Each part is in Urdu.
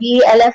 BLF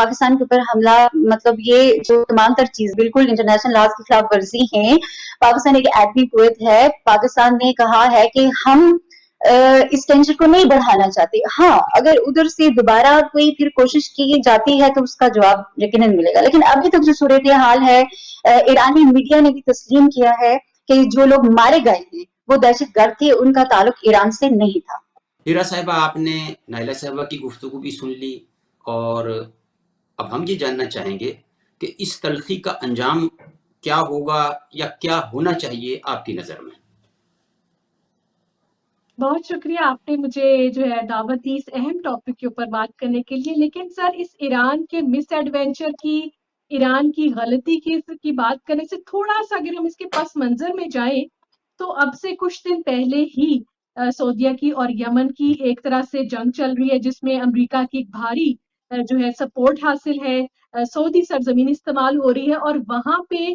پاکستان کے اوپر حملہ، مطلب یہ جو تمام تر چیز بالکل انٹرنیشنل لاز کی خلاف ورزی ہیں. پاکستان ایک ایٹمی قوت ہے. پاکستان نے کہا ہے کہ ہم اس ٹینشن کو نہیں بڑھانا چاہتے. ہاں، اگر ادھر سے دوبارہ کوئی پھر کوشش کی جاتی ہے تو اس کا جواب یقیناً ملے گا. لیکن ابھی تک جو صورتحال ہے، ایرانی میڈیا نے بھی تسلیم کیا ہے کہ جو لوگ مارے گئے ہیں وہ دہشت گرد تھے، ان کا تعلق ایران سے نہیں تھا. ہیرا صاحبہ، آپ نے نائلہ صاحبہ کی گفتگو بھی سن لی، اور اب ہم یہ جاننا چاہیں گے کہ اس تلخی کا انجام کیا ہوگا یا کیا ہونا چاہیے آپ کی نظر میں؟ بہت شکریہ، آپ نے مجھے جو ہے دعوت دی اس اہم ٹاپک کے اوپر بات کرنے کے لیے. لیکن سر، اس ایران کے مس ایڈونچر کی، ایران کی غلطی کی بات کرنے سے تھوڑا سا اگر ہم اس کے پس منظر میں جائیں تو اب سے کچھ دن پہلے ہی سعودیہ کی اور یمن کی ایک طرح سے جنگ چل رہی ہے، جس میں امریکہ کی ایک بھاری جو ہے سپورٹ حاصل ہے. سعودی سرزمین استعمال ہو رہی ہے، اور وہاں پہ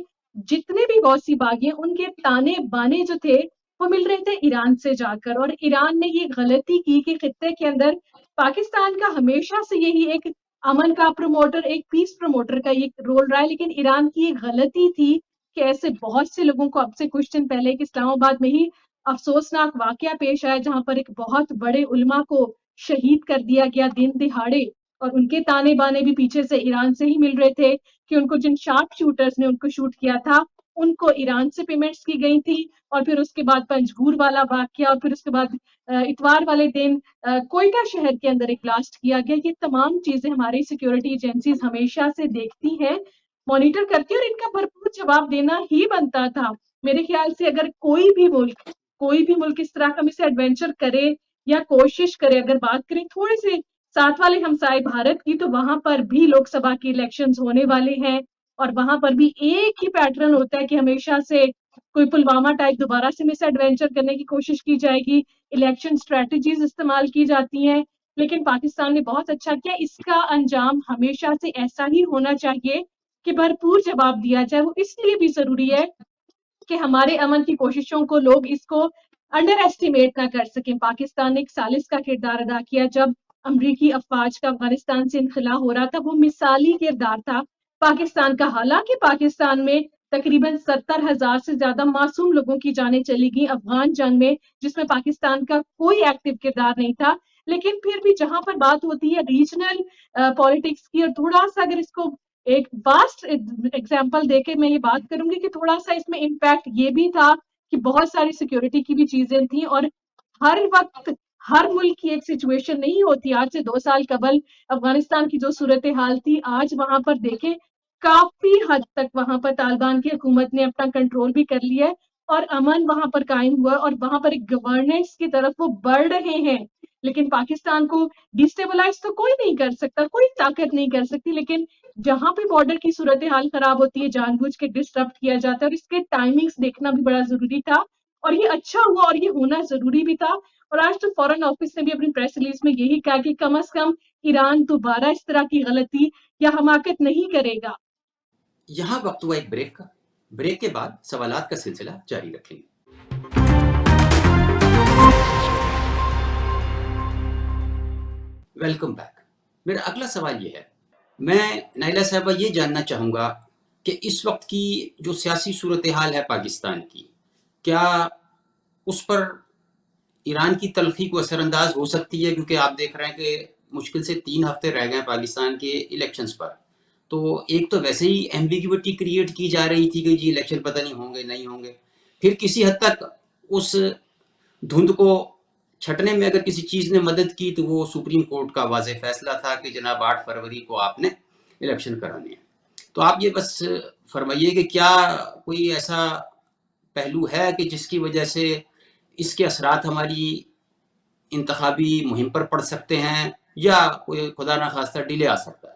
جتنے بھی غوثی باغی ہیں ان کے تانے بانے جو تھے وہ مل رہے تھے ایران سے جا کر. اور ایران نے یہ غلطی کی کہ خطے کے اندر پاکستان کا ہمیشہ سے یہی ایک امن کا پروموٹر، ایک پیس پروموٹر کا یہ رول رہا ہے، لیکن ایران کی یہ غلطی تھی کہ ایسے بہت سے لوگوں کو اب سے کچھ دن پہلے ایک اسلام آباد میں ہی افسوسناک واقعہ پیش آیا جہاں پر ایک بہت بڑے علماء کو شہید کر دیا گیا دن دہاڑے، اور ان کے تانے بانے بھی پیچھے سے ایران سے ہی مل رہے تھے کہ ان کو جن شارپ شوٹرز نے ان کو شوٹ کیا تھا ان کو ایران سے پیمنٹس کی گئی تھی. اور پھر اس کے بعد پنجگور والا واقعہ، اور پھر اس کے بعد اتوار والے دن کوئٹہ شہر کے اندر ایک بلاسٹ کیا گیا. یہ تمام چیزیں ہماری سیکیورٹی ایجنسیز ہمیشہ سے دیکھتی ہیں، مانیٹر کرتی ہیں، اور ان کا بھرپور جواب دینا ہی بنتا تھا. میرے خیال سے اگر کوئی بھی ملک اس طرح کا مس ایڈونچر کرے یا کوشش کرے، اگر بات کریں تھوڑے سے ساتھ والے ہمسائے بھارت کی، تو وہاں پر بھی لوک سبھا کی الیکشنز ہونے والے ہیں، اور وہاں پر بھی ایک ہی پیٹرن ہوتا ہے کہ ہمیشہ سے کوئی پلوامہ ٹائپ دوبارہ سے مس ایڈونچر کرنے کی کوشش کی جائے گی، الیکشن سٹریٹجیز استعمال کی جاتی ہیں. لیکن پاکستان نے بہت اچھا کیا. اس کا انجام ہمیشہ سے ایسا ہی ہونا چاہیے کہ بھرپور جواب دیا جائے. وہ اس لیے بھی ضروری ہے کہ ہمارے امن کی کوششوں کو لوگ اس کو انڈر ایسٹیمیٹ نہ کر سکیں. پاکستان نے ایک ثالث کا کردار ادا کیا جب امریکی افواج کا افغانستان سے انخلا ہو رہا تھا. وہ مثالی کردار تھا پاکستان کا. حالانکہ پاکستان میں تقریباً 70,000 سے زیادہ معصوم لوگوں کی جانیں چلی گئی افغان جنگ میں، جس میں پاکستان کا کوئی ایکٹیو کردار نہیں تھا. لیکن پھر بھی جہاں پر بات ہوتی ہے ریجنل پالیٹکس کی، اور تھوڑا سا اگر اس کو ایک واسٹ ایگزامپل دے کے میں یہ بات کروں گی کہ تھوڑا سا اس میں امپیکٹ یہ بھی تھا کہ بہت ساری سیکیورٹی کی بھی چیزیں تھیں، اور ہر وقت ہر ملک کی ایک سچویشن نہیں ہوتی. آج سے 2 سال قبل افغانستان کی جو صورتحال تھی، آج وہاں پر دیکھیں کافی حد تک وہاں پر طالبان کی حکومت نے اپنا کنٹرول بھی کر لیا ہے، اور امن وہاں پر قائم ہوا، اور وہاں پر ایک گورننس کی طرف وہ بڑھ رہے ہیں. لیکن پاکستان کو ڈیسٹیبلائز تو کوئی نہیں کر سکتا، کوئی طاقت نہیں کر سکتی، لیکن جہاں پہ بارڈر کی صورتحال خراب ہوتی ہے جان بوجھ کے ڈسٹرپٹ کیا جاتا ہے، اور اس کے ٹائمنگز دیکھنا بھی بڑا ضروری تھا، اور یہ اچھا ہوا اور یہ ہونا ضروری بھی تھا. اور آج تو فورن آفس نے بھی اپنی پریس ریلیز میں یہی کہا کہ کم از کم ایران دوبارہ اس طرح کی غلطی یا حماقت نہیں کرے گا. یہاں وقت ہوا ایک بریک کا. بریک کے بعد سوالات کا سلسلہ جاری رکھیں گے. Welcome back. میرا اگلا سوال یہ ہے، میں نائلہ صاحبہ یہ جاننا چاہوں گا کہ اس وقت کی جو سیاسی صورتحال ہے پاکستان کی، کیا اس پر ایران کی تلخی کو اثر انداز ہو سکتی ہے؟ کیونکہ آپ دیکھ رہے ہیں کہ مشکل سے 3 ہفتے رہ گئے ہیں پاکستان کے الیکشنز پر. تو ایک تو ویسے ہی ایمبیگوٹی کریٹ کی جا رہی تھی کہ جی الیکشن پتہ نہیں ہوں گے نہیں ہوں گے، پھر کسی حد تک اس دھند کو چھٹنے میں اگر کسی چیز نے مدد کی تو وہ سپریم کورٹ کا واضح فیصلہ تھا کہ جناب 8 فروری کو آپ نے الیکشن کرانے ہیں. تو آپ یہ بس فرمائیے کہ کیا کوئی ایسا پہلو ہے کہ جس کی وجہ سے اس کے اثرات ہماری انتخابی مہم پر پڑ سکتے ہیں، یا کوئی خدا نہ خواستہ ڈیلے آ سکتا ہے؟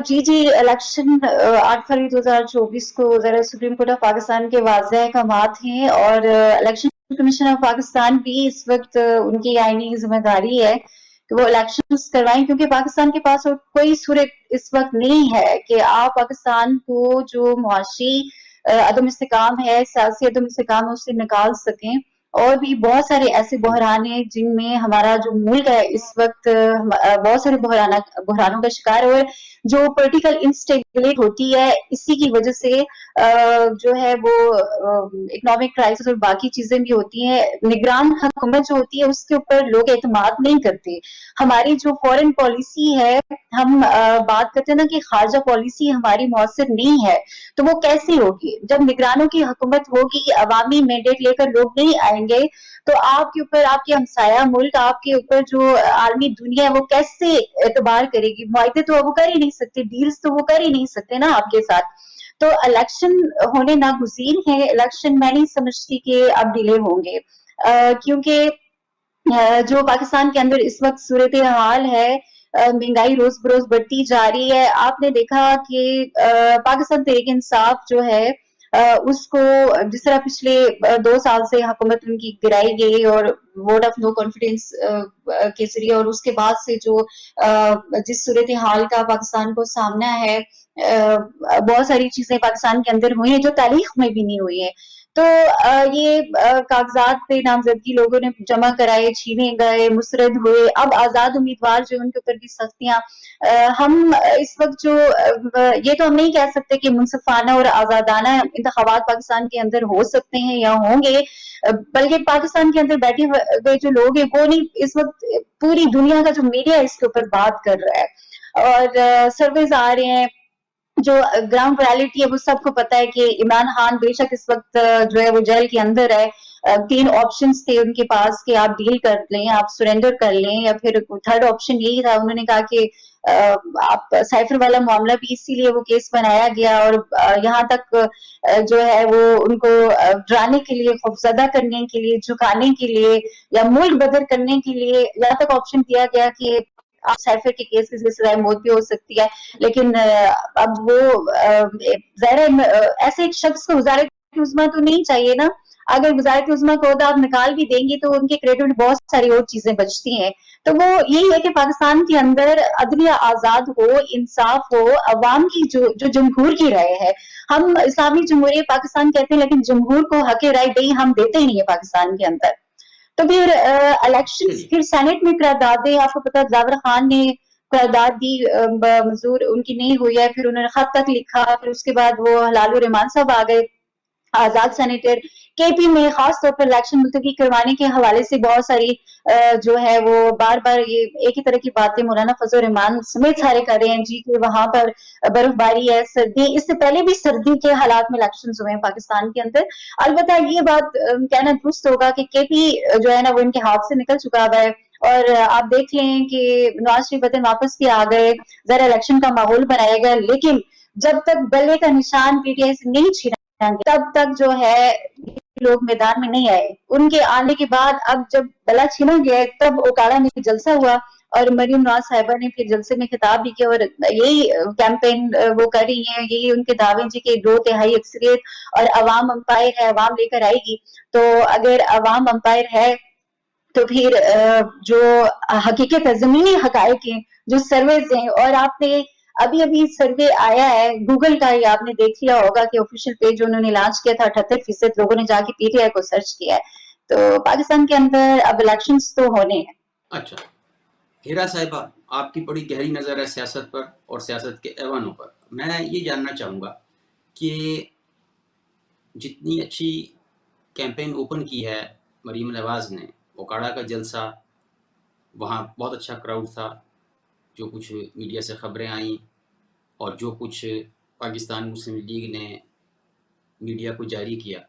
جی الیکشن 8 فروری 2024 کو ذرا سپریم کورٹ آف پاکستان کے واضح احکامات ہیں، اور الیکشن کمیشن آف پاکستان بھی اس وقت ان کی آئینی ذمہ داری ہے کہ وہ الیکشنز کروائیں، کیونکہ پاکستان کے پاس اور کوئی صورت اس وقت نہیں ہے کہ آپ پاکستان کو جو معاشی عدم استحکام ہے، سیاسی عدم استحکام ہے، اس سے نکال سکیں. اور بھی بہت سارے ایسے بحران ہیں جن میں ہمارا جو ملک ہے اس وقت بہت سارے بحرانوں کا شکار ہے، اور جو پولیٹیکل انسٹیبلٹی ہوتی ہے اسی کی وجہ سے جو ہے وہ اکنامک کرائسس اور باقی چیزیں بھی ہوتی ہیں. نگران حکومت جو ہوتی ہے اس کے اوپر لوگ اعتماد نہیں کرتے. ہماری جو فورن پالیسی ہے، ہم بات کرتے ہیں نا کہ خارجہ پالیسی ہماری مؤثر نہیں ہے، تو وہ کیسی ہوگی جب نگرانوں کی حکومت ہوگی، عوامی مینڈیٹ لے کر لوگ نہیں آئیں گے تو آپ کے اوپر آپ کے ہمسایہ ملک، آپ کے اوپر جو عالمی دنیا ہے وہ کیسے اعتبار کرے گی؟ معاہدے تو وہ کر ہی نہیں سکتے، ڈیلز تو وہ کر ہی نہیں سکتے نا آپ کے ساتھ. تو الیکشن ہونے ناگزیر ہیں. الیکشن میں نہیں سمجھتی کہ اب ڈیلے ہوں گے، کیونکہ جو پاکستان کے اندر اس وقت صورتحال ہے، مہنگائی روز بروز بڑھتی جا رہی ہے. آپ نے دیکھا کہ پاکستان تحریک انصاف جو ہے اس کو جس طرح پچھلے 2 سال سے حکومت ان کی گرائی گئی اور ووٹ آف نو کانفیڈینس کے ذریعے، اور اس کے بعد سے جو جس صورتحال کا پاکستان کو سامنا ہے، بہت ساری چیزیں پاکستان کے اندر ہوئی ہیں جو تاریخ میں بھی نہیں ہوئی ہیں. تو یہ کاغذات پہ نامزدگی لوگوں نے جمع کرائے، چھینے گئے، مسترد ہوئے. اب آزاد امیدوار جو ان کے اوپر بھی سختیاں. ہم اس وقت جو یہ تو ہم نہیں کہہ سکتے کہ منصفانہ اور آزادانہ انتخابات پاکستان کے اندر ہو سکتے ہیں یا ہوں گے، بلکہ پاکستان کے اندر بیٹھے ہوئے جو لوگ ہیں وہ نہیں، اس وقت پوری دنیا کا جو میڈیا اس کے اوپر بات کر رہا ہے اور سرویز آ رہے ہیں. جو گراؤنڈ ریالٹی ہے وہ سب کو پتا ہے کہ عمران خان بے شک اس وقت جو ہے وہ جیل کے اندر ہے. 3 آپشنز تھے ان کے پاس کہ آپ ڈیل کر لیں، آپ سرینڈر کر لیں، یا پھر تھرڈ آپشن یہی تھا. انہوں نے کہا کہ آپ سائفر والا معاملہ بھی اسی لیے وہ کیس بنایا گیا، اور یہاں تک جو ہے وہ ان کو ڈرانے کے لیے، خوفزدہ کرنے کے لیے، جھکانے کے لیے یا ملک بدر کرنے کے لیے یہاں تک آپشن دیا گیا کہ آپ سائفر کے کیس کی سزائے موت بھی ہو سکتی ہے. لیکن اب وہ ظاہر ایسے ایک شخص کو وزارت عظمیٰ تو نہیں چاہیے نا. اگر وزارت عظمیٰ کو عہدہ آپ نکال بھی دیں گی تو ان کے کریڈٹ میں بہت ساری اور چیزیں بچتی ہیں. تو وہ یہی ہے کہ پاکستان کے اندر عدلیہ آزاد ہو، انصاف ہو، عوام کی جو جمہور کی رائے ہے. ہم اسلامی جمہوریہ پاکستان کہتے ہیں لیکن جمہور کو حق رائے دہی ہم دیتے ہی نہیں ہے پاکستان کے اندر. تو پھر الیکشن، پھر سینٹ میں قراردادیں، آپ کو پتا زاور خان نے قرارداد دی، منظور ان کی نہیں ہوئی ہے. پھر انہوں نے خط تک لکھا، پھر اس کے بعد وہ ہلال الرحمان صاحب آ گئے آزاد سینیٹر. کے پی میں خاص طور پر الیکشن ملتوی کروانے کے حوالے سے بہت ساری جو ہے وہ بار بار یہ ایک ہی طرح کی باتیں مولانا فضل الرحمان سمیت سارے کر رہے ہیں جی کہ وہاں پر برف باری ہے، سردی، اس سے پہلے بھی سردی کے حالات میں الیکشن ہوئے ہیں پاکستان کے اندر. البتہ یہ بات کہنا درست ہوگا کہ کے پی جو ہے نا وہ ان کے ہاتھ سے نکل چکا ہوا ہے، اور آپ دیکھ لیں کہ نواز شریف وطن واپس بھی آ گئے، ذرا الیکشن کا ماحول بنایا گیا. لیکن جب تک گلے کا نشان پی ٹی آئی سے نہیں چھینا تب تک جو ہے لوگ میدان میں نہیں آئے. ان کے آنے کے بعد اب جب گلا چھینا گیا ہے تب اوکاڑا میں جلسہ ہوا، اور مریم نواز صاحبہ نے پھر جلسے میں خطاب بھی کیا، اور یہی کیمپین وہ کر رہی ہیں، یہی ان کے دعوے جی کہ 2/3 اکثریت اور عوام امپائر ہے، عوام لے کر آئے گی. تو اگر عوام امپائر ہے تو پھر جو حقیقت ہے، زمینی حقائق ہیں، جو سرویز ہیں، اور آپ نے ابھی سروے آیا ہے گوگل کا، یہ آپ نے دیکھ لیا ہوگا کہ آفیشیل پیج انہوں نے لانچ کیا تھا، 78% لوگوں نے جا کے پی ٹی آئی کو سرچ کیا ہے. تو پاکستان کے اندر اب الیکشنز تو ہونے ہیں. اچھا ہیرا صاحبہ، آپ کی بڑی گہری نظر ہے سیاست پر اور سیاست کے ایوانوں پر. میں یہ جاننا چاہوں گا کہ جتنی اچھی کیمپین اوپن کی ہے مریم نواز نے، اوکاڑا کا جلسہ، وہاں بہت اچھا کراؤڈ تھا، جو کچھ میڈیا سے خبریں آئیں اور جو کچھ پاکستان مسلم لیگ نے میڈیا کو جاری کیا،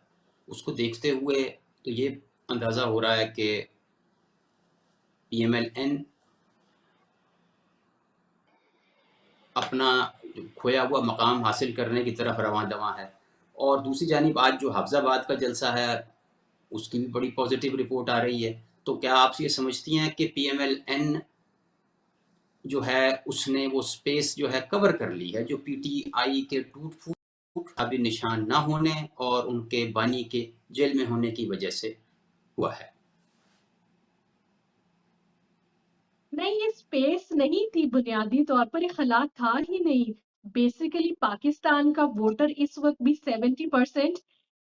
اس کو دیکھتے ہوئے تو یہ اندازہ ہو رہا ہے کہ پی ایم ایل این اپنا کھویا ہوا مقام حاصل کرنے کی طرف رواں دواں ہے. اور دوسری جانب آج جو حفظ آباد کا جلسہ ہے اس کی بھی بڑی پازیٹیو رپورٹ آ رہی ہے. تو کیا آپ یہ سمجھتی ہیں کہ پی ایم ایل این جو ہے اس نے وہ سپیس جو ہے کور کر لی ہے جو پی ٹی آئی کے ٹوٹ پھوٹ ابھی نشان نہ ہونے اور ان کے بانی کے جیل میں ہونے کی وجہ سے ہوا ہے؟ نہیں، یہ سپیس نہیں تھی، بنیادی طور پر یہ خلا تھا ہی نہیں. بیسیکلی پاکستان کا ووٹر اس وقت بھی 70%